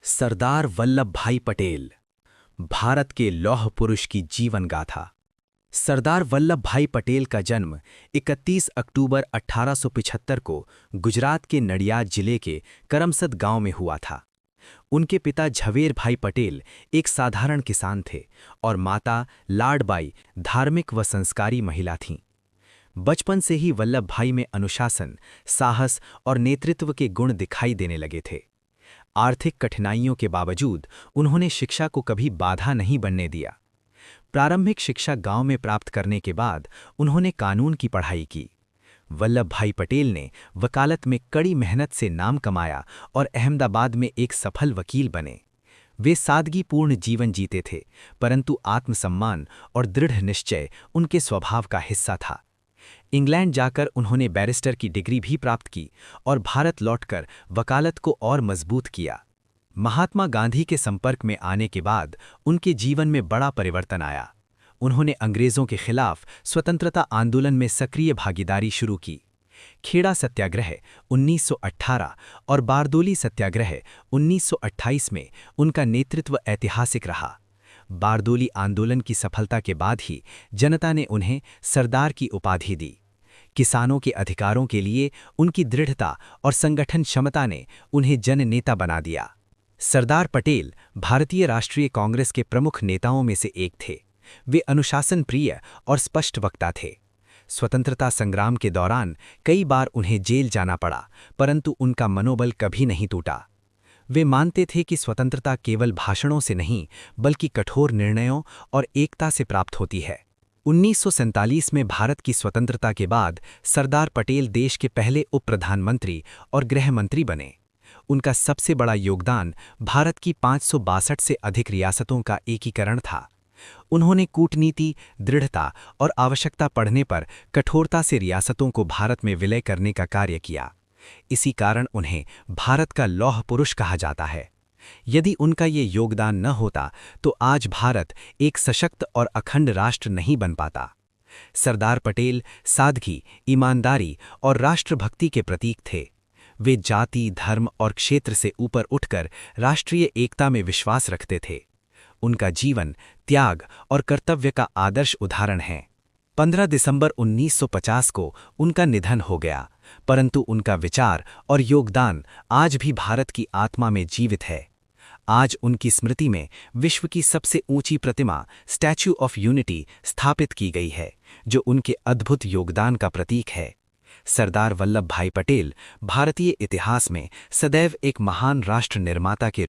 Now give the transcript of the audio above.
सरदार वल्लभ भाई पटेल, भारत के लौह पुरुष की जीवन गाथा। सरदार वल्लभ भाई पटेल का जन्म 31 अक्टूबर 1875 को गुजरात के नडियाद जिले के करमसद गांव में हुआ था। उनके पिता झवेर भाई पटेल एक साधारण किसान थे और माता लाडबाई धार्मिक व संस्कारी महिला थीं। बचपन से ही वल्लभ भाई में अनुशासन, साहस और नेतृत्व के गुण दिखाई देने लगे थे। आर्थिक कठिनाइयों के बावजूद उन्होंने शिक्षा को कभी बाधा नहीं बनने दिया। प्रारंभिक शिक्षा गांव में प्राप्त करने के बाद उन्होंने कानून की पढ़ाई की। वल्लभ भाई पटेल ने वकालत में कड़ी मेहनत से नाम कमाया और अहमदाबाद में एक सफल वकील बने। वे सादगीपूर्ण जीवन जीते थे, परंतु आत्मसम्मान और दृढ़ निश्चय उनके स्वभाव का हिस्सा था। इंग्लैंड जाकर उन्होंने बैरिस्टर की डिग्री भी प्राप्त की और भारत लौटकर वकालत को और मजबूत किया। महात्मा गांधी के संपर्क में आने के बाद उनके जीवन में बड़ा परिवर्तन आया। उन्होंने अंग्रेजों के खिलाफ स्वतंत्रता आंदोलन में सक्रिय भागीदारी शुरू की। खेड़ा सत्याग्रह 1918 और बारदोली सत्याग्रह 1928 में उनका नेतृत्व ऐतिहासिक रहा। बारदोली आंदोलन की सफलता के बाद ही जनता ने उन्हें सरदार की उपाधि दी। किसानों के अधिकारों के लिए उनकी दृढ़ता और संगठन क्षमता ने उन्हें जननेता बना दिया। सरदार पटेल भारतीय राष्ट्रीय कांग्रेस के प्रमुख नेताओं में से एक थे। वे अनुशासन प्रिय और स्पष्ट वक्ता थे। स्वतंत्रता संग्राम के दौरान कई बार उन्हें जेल जाना पड़ा, परंतु उनका मनोबल कभी नहीं टूटा। वे मानते थे कि स्वतंत्रता केवल भाषणों से नहीं, बल्कि कठोर निर्णयों और एकता से प्राप्त होती है। 1947 में भारत की स्वतंत्रता के बाद सरदार पटेल देश के पहले उप प्रधानमंत्री और गृह मंत्री बने। उनका सबसे बड़ा योगदान भारत की 562 से अधिक रियासतों का एकीकरण था। उन्होंने कूटनीति, दृढ़ता और आवश्यकता पड़ने पर कठोरता से रियासतों को भारत में विलय करने का कार्य किया। इसी कारण उन्हें भारत का लौह पुरुष कहा जाता है। यदि उनका ये योगदान न होता तो आज भारत एक सशक्त और अखंड राष्ट्र नहीं बन पाता। सरदार पटेल सादगी, ईमानदारी और राष्ट्रभक्ति के प्रतीक थे। वे जाति, धर्म और क्षेत्र से ऊपर उठकर राष्ट्रीय एकता में विश्वास रखते थे। उनका जीवन त्याग और कर्तव्य का आदर्श उदाहरण है। 15 दिसंबर 1950 को उनका निधन हो गया, परंतु उनका विचार और योगदान आज भी भारत की आत्मा में जीवित है। आज उनकी स्मृति में विश्व की सबसे ऊंची प्रतिमा स्टैच्यू ऑफ यूनिटी स्थापित की गई है, जो उनके अद्भुत योगदान का प्रतीक है। सरदार वल्लभ भाई पटेल भारतीय इतिहास में सदैव एक महान राष्ट्र निर्माता के